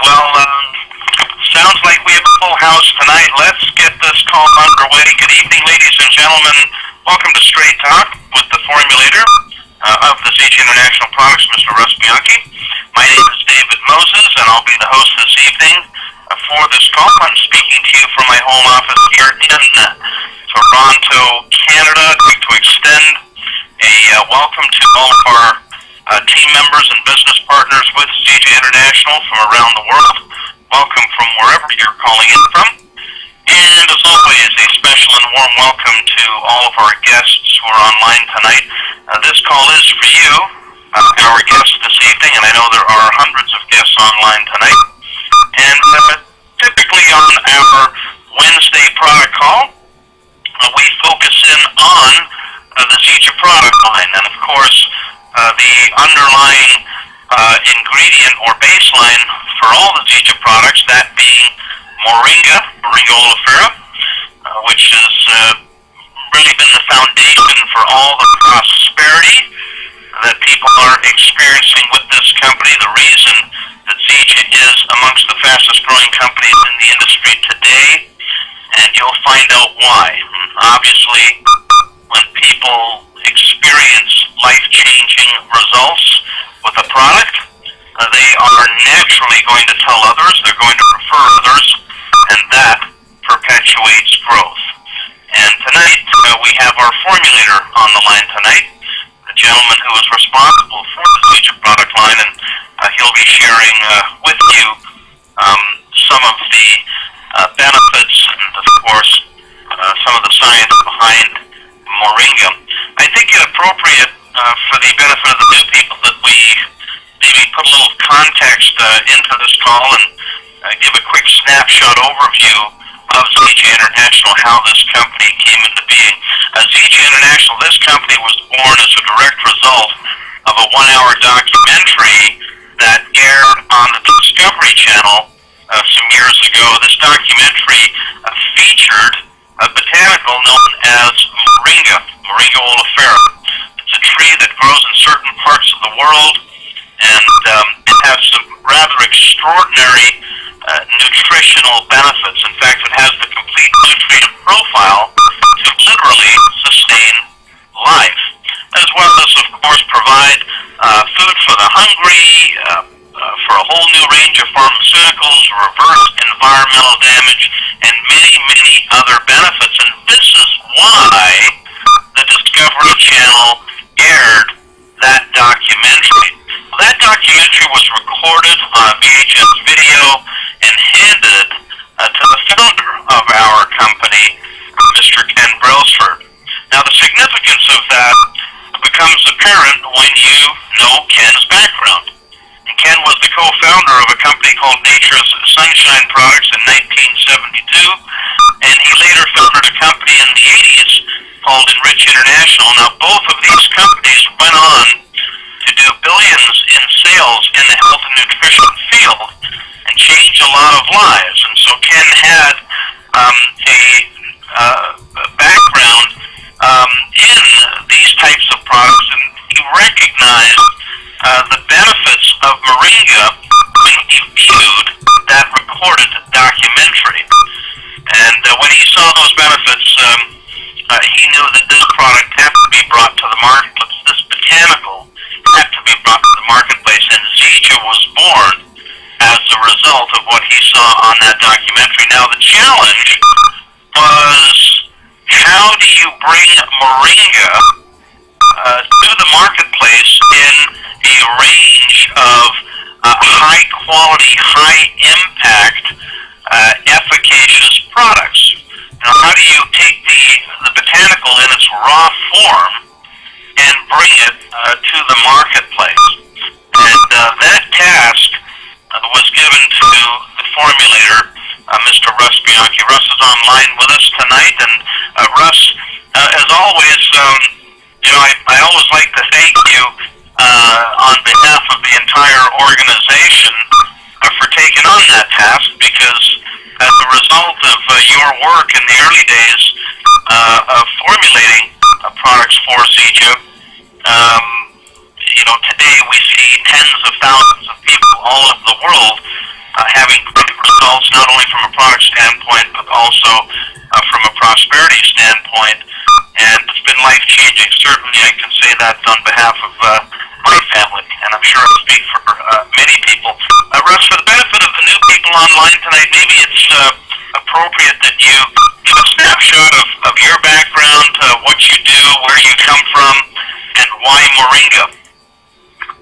Well, sounds like we have a full house tonight. Let's get this call underway. Good evening, ladies and gentlemen. Welcome to Straight Talk with the formulator of the CJ International Products, Mr. Russ Bianchi. My name is David Moses, and I'll be the host this evening for this call. I'm speaking to you from my home office here in Toronto, Canada. I'd like to extend a welcome to all of our team members and business partners with CJ International from around the world. Welcome from wherever you're calling in from. And as always, a special and warm welcome to all of our guests who are online tonight. This call is for you, our guests this evening, and I know there are hundreds of guests online tonight. And typically on our Wednesday product call, we focus in on the CJ product line, and of course, the underlying ingredient or baseline for all the CJ products, that being Moringa oleifera, which has really been the foundation for all the prosperity that people are experiencing with this company. The reason that CJ is amongst the fastest growing companies in the industry today, and you'll find out why. Obviously, when people experience life-changing results with a product, they are naturally going to tell others, they're going to refer others, and that perpetuates growth. And tonight, we have our formulator on the line tonight, a gentleman who is responsible for the CJ product line, and he'll be sharing with you some of the benefits and, of course, some of the science behind Moringa. I think it's appropriate for the benefit of the new people that we maybe put a little context into this call and give a quick snapshot overview of CJ International, how this company came into being. CJ International, this company was born as a direct result of a one-hour documentary that aired on the Discovery Channel some years ago. This documentary featured a botanical known as Moringa oleifera. It's a tree that grows in certain parts of the world, and it has some rather extraordinary nutritional benefits. In fact, it has the complete nutrient profile to literally sustain life, as well as, of course, provide food for the hungry, for a whole new range of pharmaceuticals, reverse environmental damage, and many, many other benefits. And this is why the Discovery Channel aired that documentary. That documentary was recorded on a VHS video and handed to the founder of our company, Mr. Ken Brailsford. Now, the significance of that becomes apparent when you know Ken's background. And Ken was the co-founder of a company called Nature's Sunshine Products in 1972, and he later founded a company in the 80s called Enrich International. Now, both of these companies went on to do billions in sales in the health and nutrition field and change a lot of lives. And so Ken had a background in these types of products, and he recognized the benefits of Moringa when he viewed that recorded documentary. And when he saw those benefits, he knew that this product had to be brought to the marketplace. This botanical had to be brought to the marketplace, and CJ was born as a result of what he saw on that documentary. Now, the challenge was, how do you bring Moringa to the marketplace in a range of high-quality, high-impact, efficacious products? Now, how do you take the botanical in its raw form and bring it to the marketplace? And that task was given to the formulator, Mr. Russ Bianchi. Russ is online with us tonight, and Russ, as always, I always like to thank you on behalf of the entire organization for taking on that task, because as a result of your work in the early days of formulating products for CJ, today we see tens of thousands of people all over the world having great results, not only from a product standpoint, but also from a prosperity standpoint. And it's been life-changing. Certainly, I can say that on behalf of my family, and I'm sure I speak for many people. Russ, for the benefit of the new people online tonight, maybe it's appropriate that you give a snapshot of your background, what you do, where you come from, and why Moringa.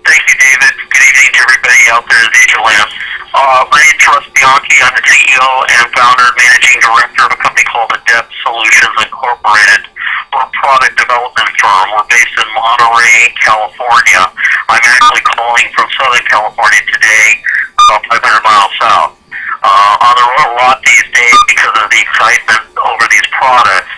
Thank you, David. Good evening to everybody out there in Asia-land. My name is Russ Bianchi. I'm the CEO and founder and managing director of a company called Adept Solutions Incorporated. We're a product development firm. We're based in Monterey, California. I'm actually calling from Southern California today, about 500 miles south. On the road a lot these days because of the excitement over these products.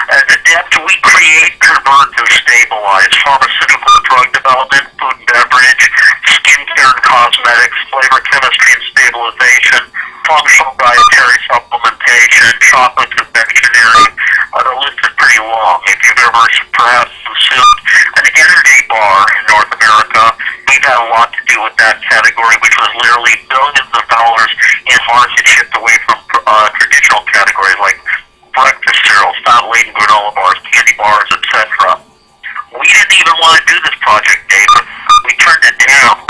At Adept, we create, convert, and stabilize pharmaceutical drug development, food and beverage, skincare and cosmetics, flavor chemistry and stabilization, functional dietary supplementation, chocolate confectionery. The list is pretty long. If you've ever perhaps consumed an energy bar in North America, we've had a lot to do with that category, which was literally billions of dollars in market shipped away from traditional categories like breakfast cereals, fat-laden granola bars, candy bars, etc. We didn't even want to do this project, David. We turned it down.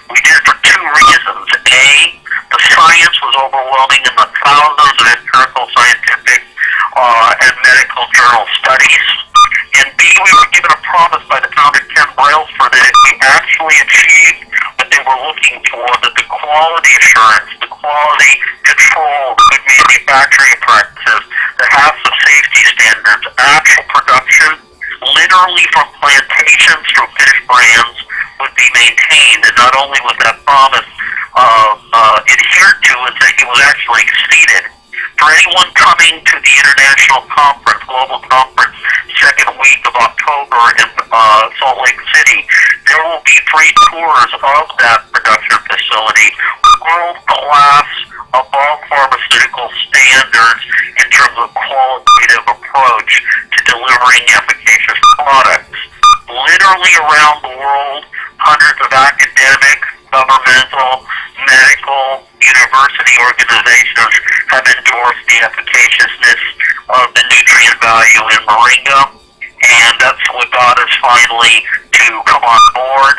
We did it for two reasons. A, the science was overwhelming in the thousands of empirical, scientific, and medical journal studies. And B, we were given a promise by the founder, Ken Brailsford, that if we actually achieved what they were looking for, that the quality assurance, the quality control, the good manufacturing practices, the HACCP safety standards, actual production, literally from plantations through finished brands, would be maintained. And not only was that promise adhered to, it was actually exceeded. For anyone coming to the international conference, global conference, second week of October in Salt Lake City, there will be free tours of that production facility, world-class, above pharmaceutical standards in terms of qualitative approach to delivering efficacious products. Literally around the world, hundreds of academic, governmental, medical, university organizations have endorsed the efficaciousness of the nutrient value in Moringa, and that's what got us finally to come on board.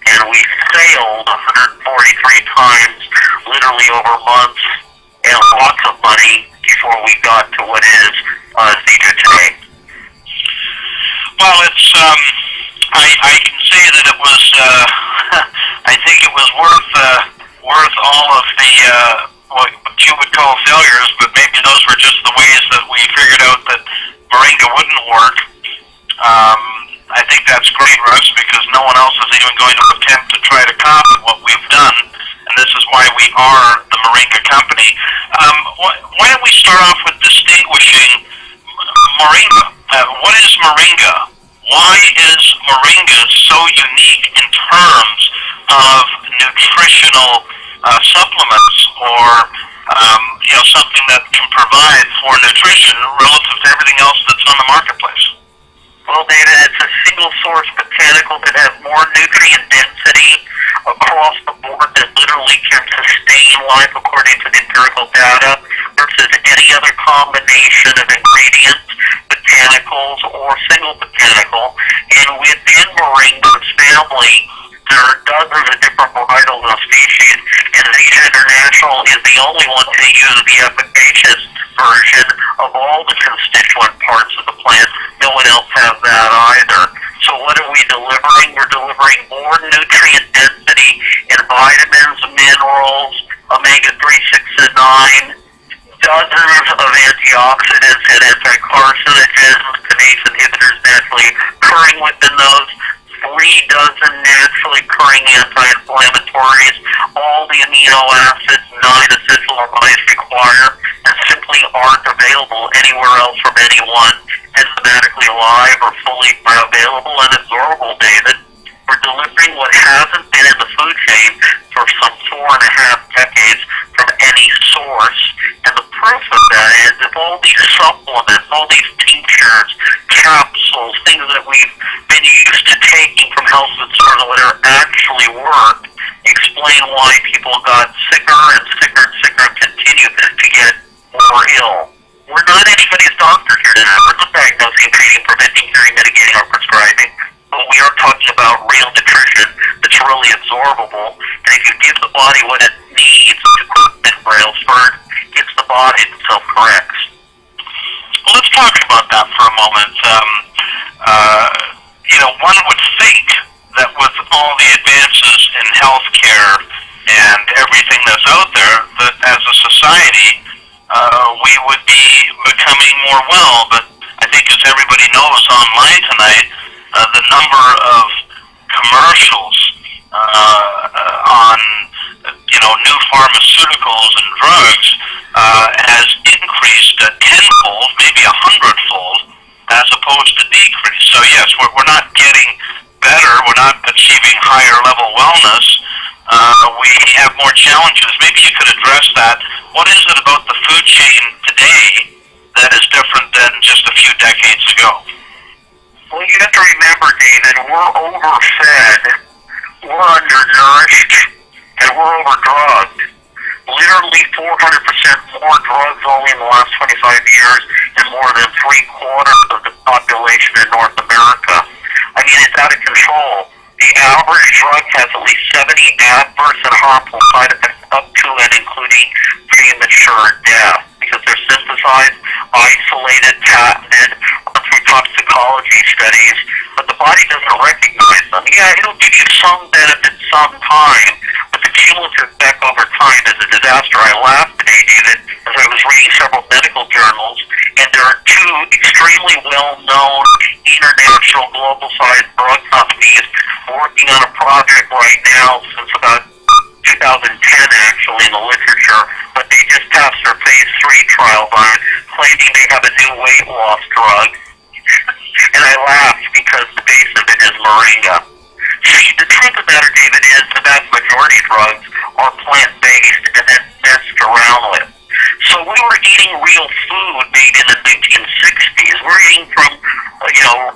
And we sailed 143 times, literally over months, and lots of money before we got to what is Zika today. Well, it's I can say that it was I think it was worth all of the what you would call failures, but maybe those were just the ways that we figured out that Moringa wouldn't work. I think that's great, Russ, because no one else is even going to attempt to try to copy what we've done, and this is why we are the Moringa company. Why don't we start off with distinguishing Moringa? What is Moringa? Why is Moringa so unique in terms of nutritional supplements, or something that can provide for nutrition relative to everything else that's on the marketplace? Well, David, it's a single source botanical that has more nutrient density across the board that literally can sustain life according to the empirical data versus any other combination of ingredients, botanicals, or single botanical. And within Moringa's family, there are dozens of different varietals of species, and Zika International is the only one to use the efficacious version of all the constituent parts of the plant. No one else has that either. So what are we delivering? We're delivering more nutrient density in vitamins, minerals, omega-3, 6, and 9, dozens of antioxidants and anti-carcinogens, kinase inhibitors naturally occurring within those, 3 dozen naturally occurring anti-inflammatories, all the amino acids 9 essential amines require, and simply aren't available anywhere else from anyone enzymatically alive or fully available and absorbable, David. We're delivering what hasn't been in the food chain for some 4.5 decades from any source. And the proof of that is if all these supplements, all these tinctures, capsules, things that we've been used to taking from health food stores or whatever actually work, explain why people got sicker and sicker and or ill. We're not anybody's doctor here tonight. We're not diagnosing, treating, preventing, curing, mitigating, or prescribing. But we are talking about real nutrition that's really absorbable. And if you give the body what it needs to cook and Brailsford, it's the body that self-corrects. Well, let's talk about that for a moment. One would think that with all the advances in healthcare and everything that's out there, that as a society, we would be becoming more well. But I think, as everybody knows online tonight, the number of commercials on new pharmaceuticals and drugs has increased tenfold, maybe 100-fold, as opposed to decrease. So yes, we're not getting better. We're not achieving higher level wellness. We have more challenges. Maybe you could address that. What is it about the food chain today that is different than just a few decades ago? Well, you have to remember, David, we're overfed, we're undernourished, and we're overdrugged. Literally 400% more drugs only in the last 25 years, and more than 3/4 of the population in North America. I mean, it's out of control. The average drug has at least 70 adverse and harmful side effects, up to and including premature death, because they're synthesized, isolated, patented, through toxicology studies, but the body doesn't recognize them. Yeah, it'll give you some benefit some time, but the cumulative effect over time is a disaster. I laughed today, David, as I was reading several medical journals, and there are two extremely well-known international global-sized drug companies working on a project right now since about 2010, actually, in the literature, but they just passed their phase 3 trials on it, claiming they have a new weight loss drug. And I laughed because the base of it is moringa. See, the truth of the matter, David, is the vast majority of drugs are plant-based and then messed around with. So we were eating real food made in the 1960s. We're eating from,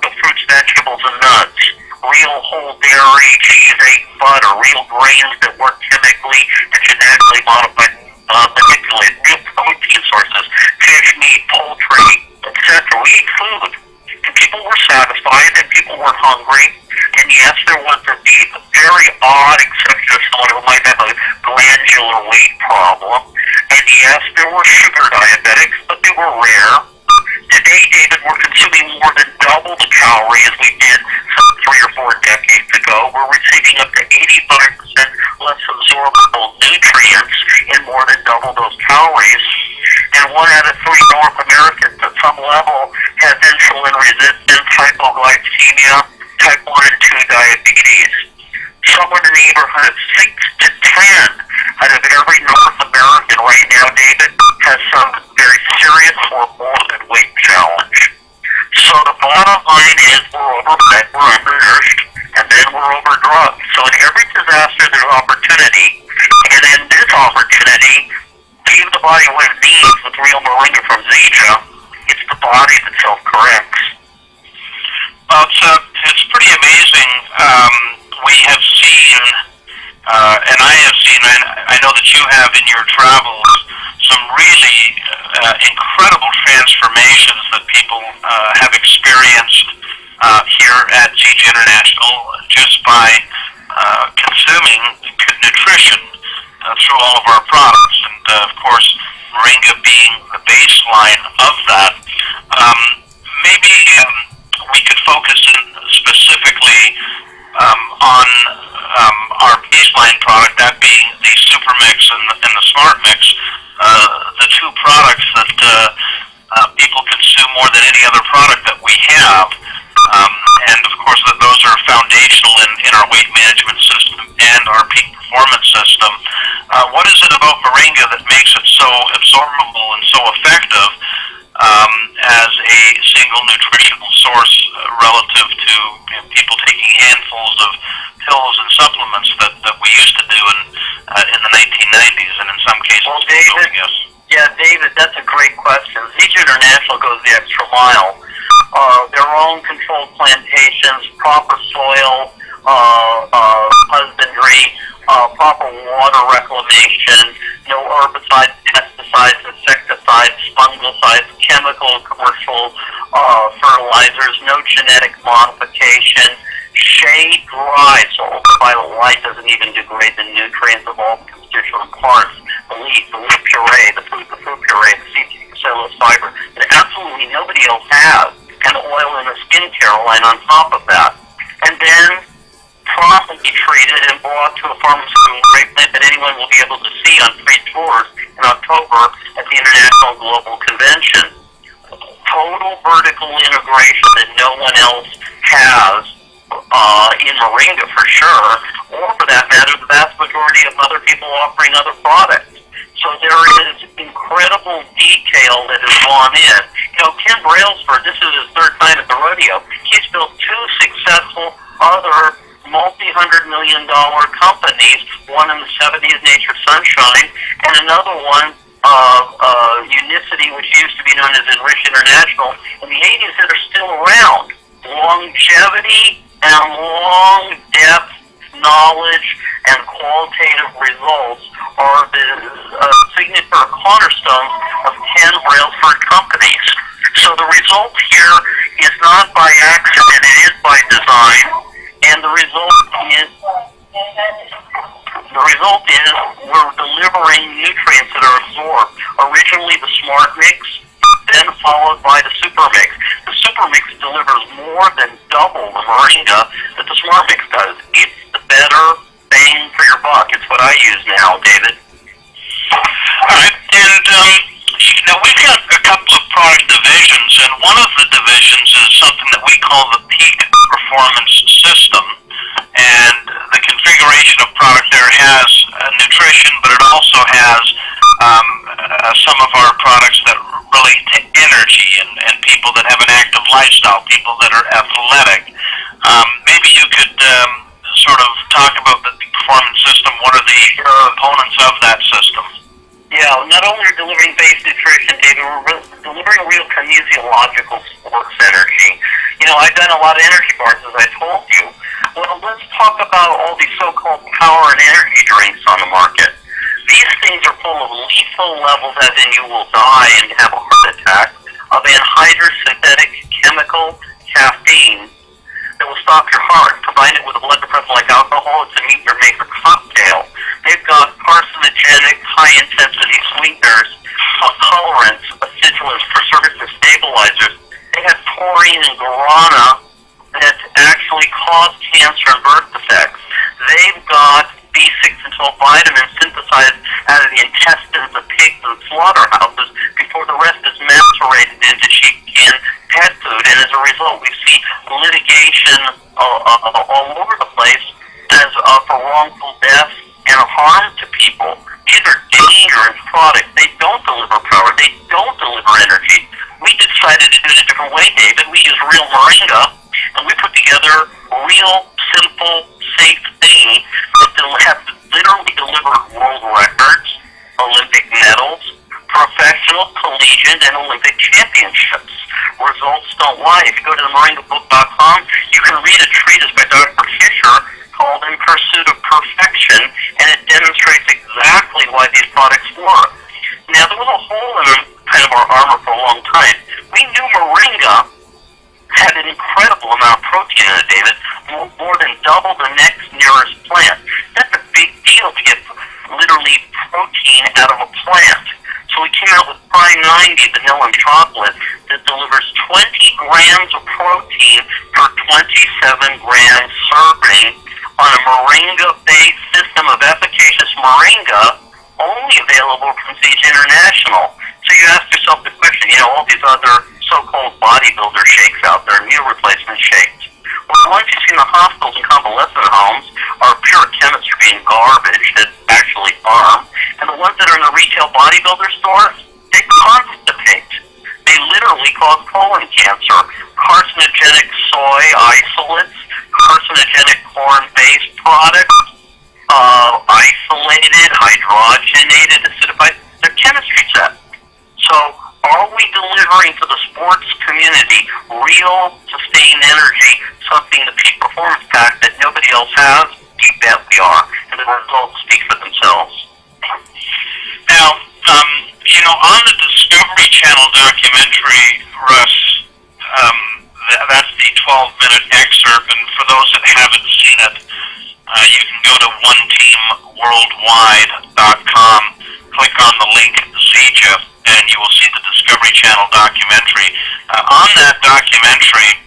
the fruits, vegetables, and nuts. Real whole dairy, cheese, egg, butter, real grains that weren't chemically and genetically modified, manipulated, real protein sources, fish, meat, poultry, etc. We ate food. And people were satisfied and people were hungry. And yes, there was a very odd exception of someone who might have a glandular weight problem. And yes, there were sugar diabetics, but they were rare. Today, David, we're consuming more than double the calories we did some 3 or 4 decades ago. We're receiving up to 85% less absorbable nutrients in more than double those calories. And 1 out of 3 North Americans at some level has insulin resistance, hypoglycemia, type 1 and 2 diabetes. Somewhere in the neighborhood of 6 to 10 out of every North American right now, David, has some very serious or morbid weight challenge. So the bottom line is we're overfed, we're undernourished, and then we're overdrugged. So in every disaster, there's opportunity. And in this opportunity, give the body what it needs with real moringa from Zija. It's the body that self-corrects. Well, it's pretty amazing. We have seen, and I have seen, and I know that you have in your travels, some really incredible transformations that people have experienced here at Zija International just by consuming good nutrition through all of our products. And of course, moringa being the baseline of that. Maybe we could focus in specifically on our baseline product, that being the Super Mix and the Smart Mix, the two products that people consume more than any other product that we have. And of course, that those are foundational in our weight management system and our peak performance system. What is it about moringa that makes it so absorbable and so effective as a single nutritional source relative to people taking handfuls of pills and supplements that we used to do in the 1990s, and in some cases, well, David, yeah, David, that's a great question. Zija International goes the extra mile. Their own controlled plantations, proper soil, husbandry, proper water reclamation, no herbicides, pesticides, insecticides, can degrade the nutrients of all constituent parts, the leaf puree, the food puree, the cellulose fiber, that absolutely nobody else has, and oil in the skincare line on top of that. And then properly treated and brought to a pharmaceutical grade plant that anyone will be able to see on free tours in October at the International Global Convention. Total vertical integration that no one else has in Moringa for sure, or for that matter, the vast majority of other people offering other products. So there is incredible detail that has gone in. You know, Ken Brailsford, this is his third time at the rodeo. He's built two successful other multi-$100 million companies, one in the 70s, Nature Sunshine, and another one, Unicity, which used to be known as Enrich International, in the 80s, that are still around. Longevity and long depth knowledge and qualitative results are the signature cornerstones of Ken Brailsford companies. So the result here is not by accident, it is by design, and the result is we're delivering nutrients that are absorbed. Originally the Smart Mix, then followed by the Super Mix. The Super Mix delivers more than double the Moringa that the Smart Mix does. It's the better bang for your buck. It's what I use now, David. All right, and now we've got a couple of product divisions, and one of the divisions is something that we call the Peak Performance System, and the configuration of product there has nutrition, but it also has some of our products that relate to energy and people that have an active lifestyle, people that are athletic. Maybe you could sort of talk about the Peak Performance System. What are the components of that system? Yeah, not only are we delivering base nutrition, David, we're delivering real kinesiological sports energy. You know, I've done a lot of energy bars, as I told you. Well, let's talk about all these so-called power and energy drinks on the market. These things are full of lethal levels, as in you will die and have a heart attack, of anhydrous synthetic chemical caffeine that will stop your heart. Combine it with a blood depressant like alcohol, it's a meet your maker cocktail. They've got carcinogenic, high-intensity sweeteners, colorants, acidulants, preservatives, stabilizers. They have taurine and guarana that actually cause cancer and birth defects. They've got B6 and 12 vitamins synthesized out of the intestines of pigs and slaughterhouses before the rest is macerated into cheap canned pet food. And as a result, we see litigation all over the place as for wrongful deaths and harm to people. These are dangerous products. They don't deliver power. They don't deliver energy. We decided to do it a different way, David. We use real Moringa, and we put together real, simple, safe thing that have literally delivered world records, Olympic medals, professional, collegiate, and Olympic championships. Results don't lie. If you go to the moringabook.com, you can read a treatise by Dr. Fisher called In Pursuit of Perfection, and it demonstrates exactly why these products work. Now, there was a hole in kind of our armor for a long time. We knew Moringa had an incredible amount of protein in it, David, more than double the next nearest plant. That's a big deal to get literally protein out of a plant. So we came out with Prime 90 vanilla and chocolate that delivers 20 grams of protein per 27 gram serving on a Moringa-based system of efficacious Moringa, only available from Siege International. So you ask yourself the question, you know, all these other so-called bodybuilder shakes out there, meal replacement shakes. Well, the ones you see in the hospitals and convalescent homes are pure chemistry and garbage that actually harm. And the ones that are in the retail bodybuilder stores, they constipate. They literally cause colon cancer. Carcinogenic soy isolates, carcinogenic corn-based products, isolated, hydrogenated, acidified. They're chemistry sets. So are we delivering to the sports community real, sustained energy, something the Peak Performance Pack that nobody else has? You bet we are. And the results speak for themselves. Now, you know, on the Discovery Channel documentary, Russ, that's the 12-minute excerpt, and for those that haven't seen it, You can go to oneteamworldwide.com, click on the link Zija, and you will see the Discovery Channel documentary. On that documentary,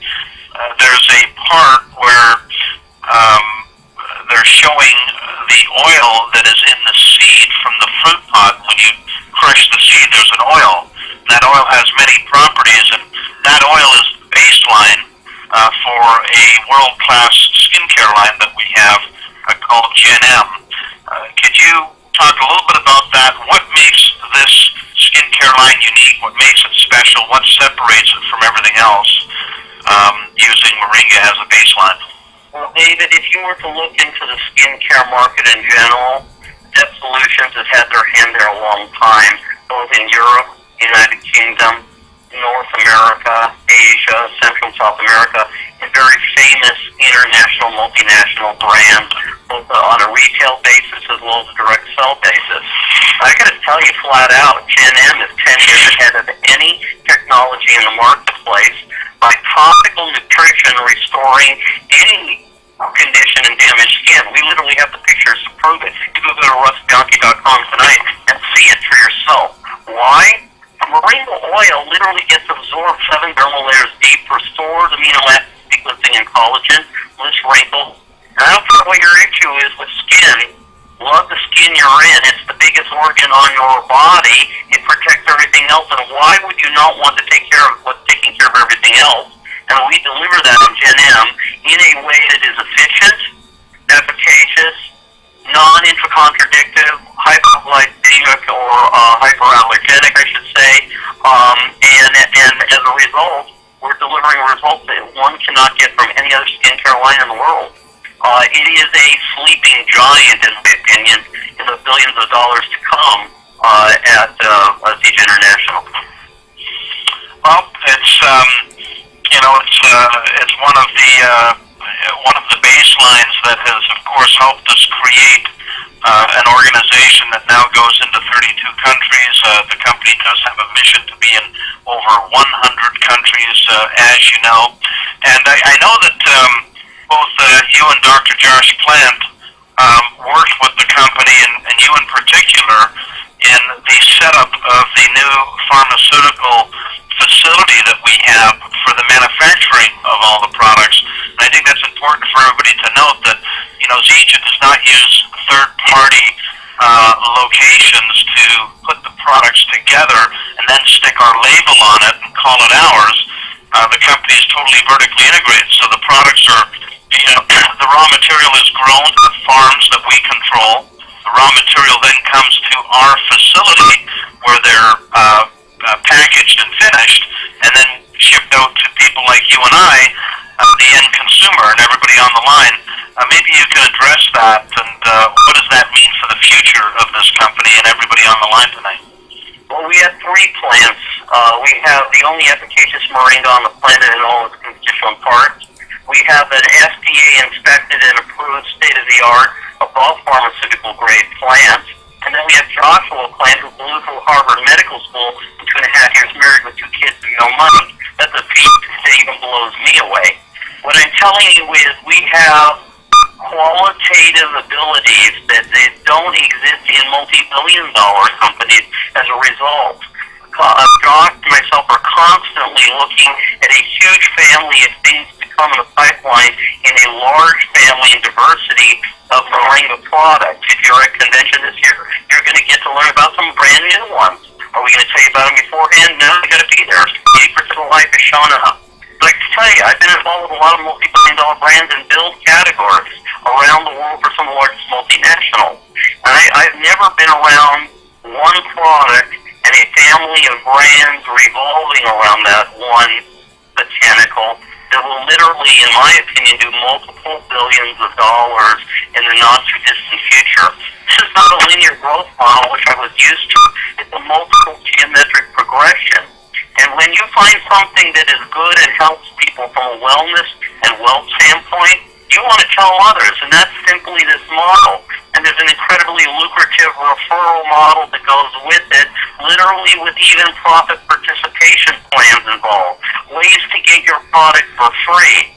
there's a part where they're showing the oil that is in the seed from the fruit pot. When you crush the seed, there's an oil. That oil has many properties, and that oil is the baseline for a world-class skincare line that we have called Gen M. Could you talk a little bit about that? What makes this skincare line unique? What makes it special? What separates it from everything else using moringa as a baseline? Well, David, if you were to look into the skincare market in general, Depth Solutions has had their hand there a long time, both in Europe, United Kingdom, North America, Asia, Central and South America, and very famous international, multinational brands, both on a retail basis as well as a direct sell basis. I got to tell you flat out, Gen M is 10 years ahead of any technology in the marketplace by topical nutrition restoring any condition and damaged skin. We literally have the pictures to prove it. You can go to russbianchi.com tonight and see it for yourself. Why? Moringa oil literally gets absorbed 7 dermal layers deep, restores amino acid sequencing and collagen, lifts wrinkles. And I don't care what your issue is with skin. Love the skin you're in. It's the biggest organ on your body. It protects everything else. And why would you not want to take care of what's taking care of everything else? And we deliver that in Gen M in a way that is efficient, efficacious, non-intracontradictive, hypoglycemic or hyperallergenic, I should say, and as a result, we're delivering results that one cannot get from any other skincare line in the world. It is a sleeping giant, in my opinion, in the billions of dollars to come at Zija International. Well, it's one of the baselines that has, of course, helped us create an organization that now goes into 32 countries. The company does have a mission to be in over 100 countries, as you know. And I know that both you and Dr. Josh Plant worked with the company, and you in particular, in the setup of the new pharmaceutical facility that we have for the manufacturing of all the products. And I think that's important for everybody to note that, Zija does not use third-party locations to put the products together and then stick our label on it and call it ours. The company is totally vertically integrated, so the products are, the raw material is grown at farms that we control. The raw material then comes to our facility where they're packaged and finished, and then shipped out to people like you and I, the end consumer, and everybody on the line. Maybe you can address that, and what does that mean for the future of this company and everybody on the line tonight? Well, we have 3 plants. We have the only efficacious moringa on the planet in all its constituent parts. We have an FDA-inspected and approved state-of-the-art, above pharmaceutical-grade plant. And then we have Joshua Plant, who blew through Harvard Medical School in 2.5 years, married with 2 kids and no money. That's a feat that even blows me away. What I'm telling you is we have qualitative abilities that don't exist in multi-billion-dollar companies as a result. Josh and myself are constantly looking at a huge family of things to come in the pipeline in a large family and diversity of moringa products. If you're at convention this year, you're going to get to learn about some brand new ones. Are we going to tell you about them beforehand? No, you got to be there. 80% of life is showing up. But I can tell you, I've been involved with a lot of multi-billion-dollar brands and build categories around the world for some of the largest multinationals. And I've never been around one product and a family of brands revolving around that one botanical that will literally, in my opinion, do multiple billions of dollars in the not-too-distant future. This is not a linear growth model, which I was used to. It's a multiple geometric progression. And when you find something that is good and helps people from a wellness and wealth standpoint, you want to tell others, and that's simply this model. And there's an incredibly lucrative referral model that goes with it, literally with even profit participation plans involved, ways to get your product for free.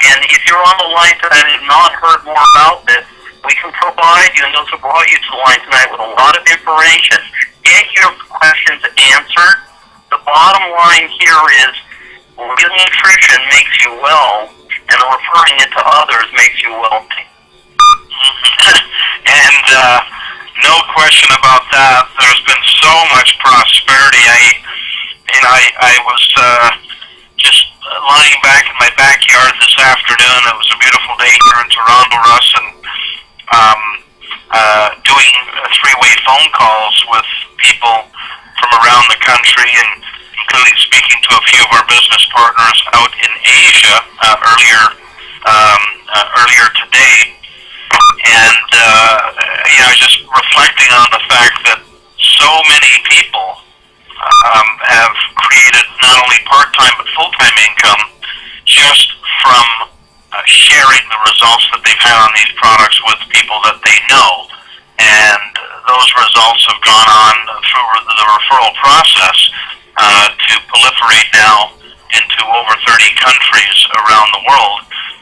And if you're on the line that I have not heard more about this, We can provide you, and those who brought you to the line tonight, with a lot of information. Get your questions answered. The bottom line here is real nutrition makes you well, and referring it to others makes you wealthy. And no question about that. There's been so much prosperity. I was just lying back in my backyard this afternoon. It was a beautiful day here in Toronto, Russ, and doing three-way phone calls with people from around the country, and including speaking to a few of our business partners out in Asia earlier today. And just reflecting on the fact that so many people have created not only part-time but full-time income just from sharing the results that they've had on these products with people that they know. And those results have gone on through the referral process to proliferate now into over 30 countries around the world.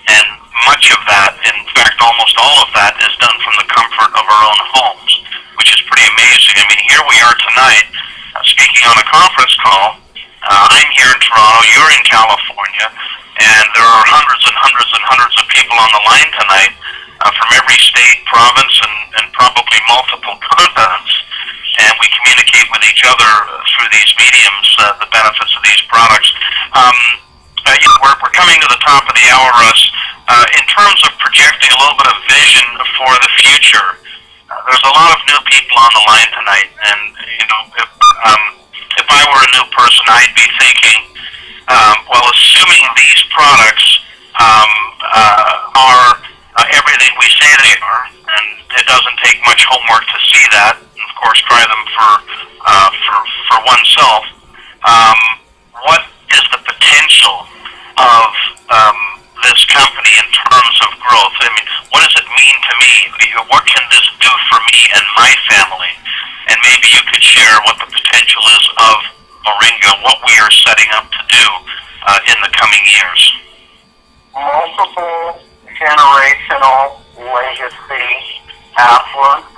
And much of that, in fact almost all of that, is done from the comfort of our own homes, which is pretty amazing. I mean, here we are tonight speaking on a conference call. I'm here in Toronto, you're in California, and there are hundreds and hundreds and hundreds of people on the line tonight from every state, province, and probably multiple continents. And we communicate with each other through these mediums, the benefits of these products. We're coming to the top of the hour, Russ. In terms of projecting a little bit of vision for the future, there's a lot of new people on the line tonight, and if I were a new person, I'd be thinking, assuming these products are everything we say they are, and it doesn't take much homework to see that, and of course try them for oneself. What is the potential of this company in terms of growth? I mean, what does it mean to me? What can this do for me and my family? And maybe you could share what the potential is of Moringa, what we are setting up to do in the coming years. Multiple generational legacy affluence,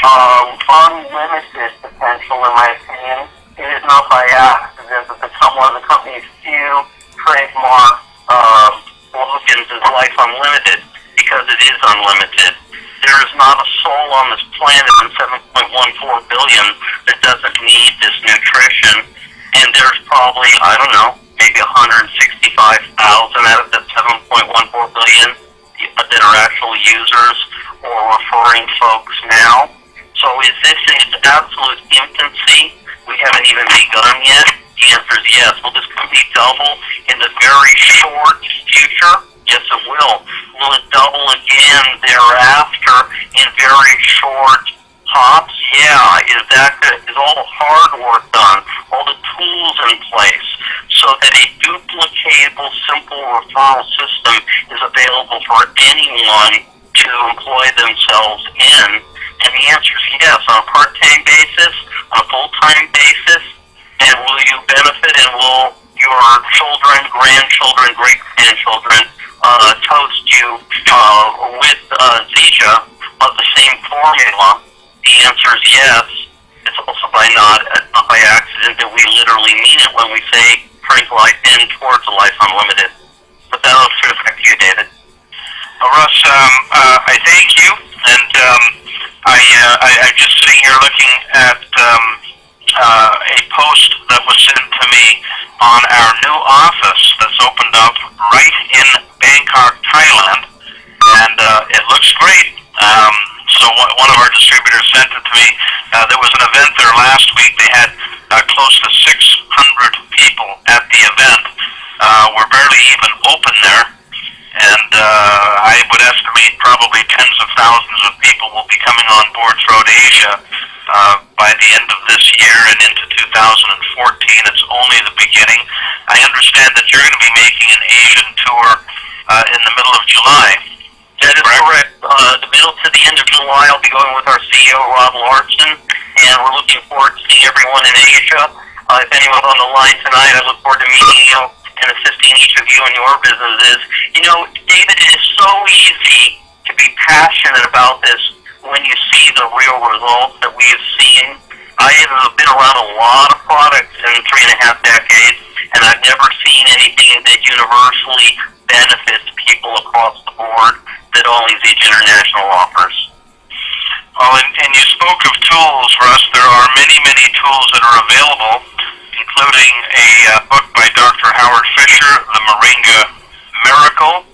unlimited potential, in my opinion. It is not by accident that become one of the company's few trademark slogans is Life Unlimited, because it is unlimited. There is not a soul on this planet in 7.14 billion that doesn't need this nutrition, and there's probably, I don't know, maybe 165,000 out of the 7.14 billion that are actual users or referring folks now. So is this in its absolute infancy? We haven't even begun yet. The answer is yes. Will this company double in the very short future? Yes, it will. Will it double again thereafter in very short hops? Yeah. Is all the hard work done? All the tools in place so that a duplicatable, simple referral system is available for anyone to employ themselves in? And the answer is yes, on a part-time basis, on a full-time basis. And will you benefit, and will your children, grandchildren, great-grandchildren toast you with Zija of the same formula? The answer is yes. It's also not by accident that we literally mean it when we say turning life in towards a life unlimited. But that'll sort of back to you, David. Well, Russ, I thank you, and I'm just sitting here looking at a post that was sent to me on our new office that's opened up right in Bangkok, Thailand, and it looks great. So one of our distributors sent it to me. There was an event there last week. They had close to 600 people at the event. We're barely even open there, and I would estimate probably tens of thousands of people will be coming on board throughout Asia by the end of this year and into 2014. It's only the beginning. I understand that you're going to be making an Asian tour in the middle of July. That is correct. The middle to the end of July, I'll be going with our CEO, Rob Larson, and we're looking forward to seeing everyone in Asia. If anyone's on the line tonight, I look forward to meeting you and assisting each of you in your businesses. You know, David, it is so easy to be passionate about this when you see the real results that we have seen. I have been around a lot of products in 3.5 decades, and I've never seen anything that universally benefits people across the board that only Zeech International offers. Well, and you spoke of tools, Russ. There are many, many tools that are available, including a book by Dr. Howard Fisher, The Moringa Miracle.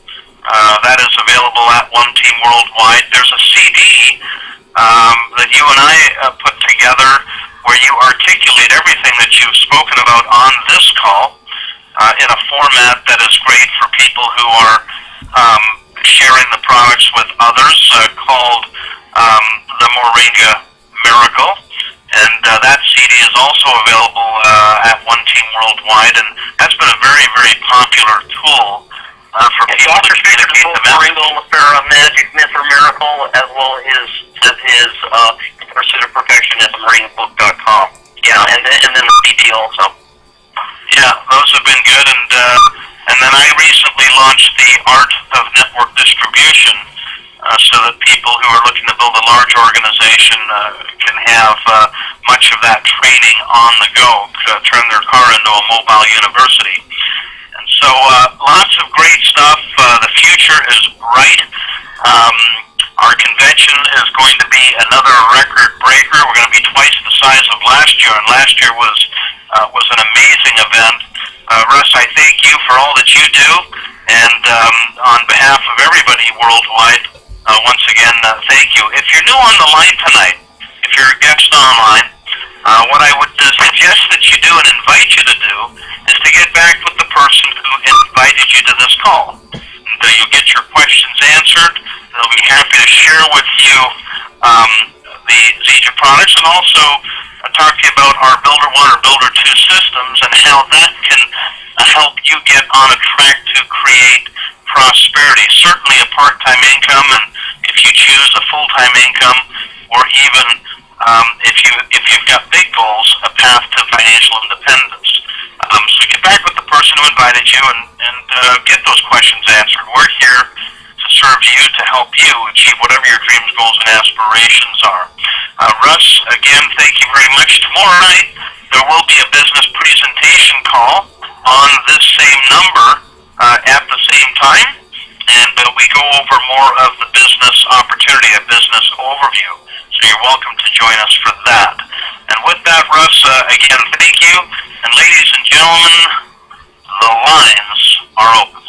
That is available at One Team Worldwide. There's a CD that you and I put together where you articulate everything that you've spoken about on this call in a format that is great for people who are sharing the products with others, called The Moringa Miracle. And that CD is also available at One Team Worldwide, and that's been a very, very popular tool for people to communicate the message. Moringa Magic Myth or Miracle, as well as his Pursuit of Perfection at themoringbook.com. Yeah, and then the CD also. Yeah, those have been good, and then I recently launched the Art of Network Distribution, so that people who are looking to build a large organization can have much of that training on the go, turn their car into a mobile university. And so lots of great stuff. The future is bright. Our convention is going to be another record breaker. We're going to be twice the size of last year, and last year was an amazing event. Russ, I thank you for all that you do, and on behalf of everybody worldwide, once again, thank you. If you're new on the line tonight, if you're a guest online, what I would suggest that you do and invite you to do is to get back with the person who invited you to this call. And, you'll get your questions answered. They'll be happy to share with you the Zeech products, and also talk to you about our Builder 1 or Builder 2 systems and how that can help you get on a track to create prosperity. Certainly a part-time income, and if you choose a full-time income, or even if you've got big goals, a path to financial independence. So get back with the person who invited you and get those questions answered. We're here to serve you, to help you achieve whatever your dreams, goals, and aspirations are. Russ, again, thank you very much. Tomorrow night, there will be a business presentation call on this same number at the same time, and we go over more of the business opportunity, a business overview. So you're welcome to join us for that. And with that, Russ, again, thank you. And ladies and gentlemen, the lines are open.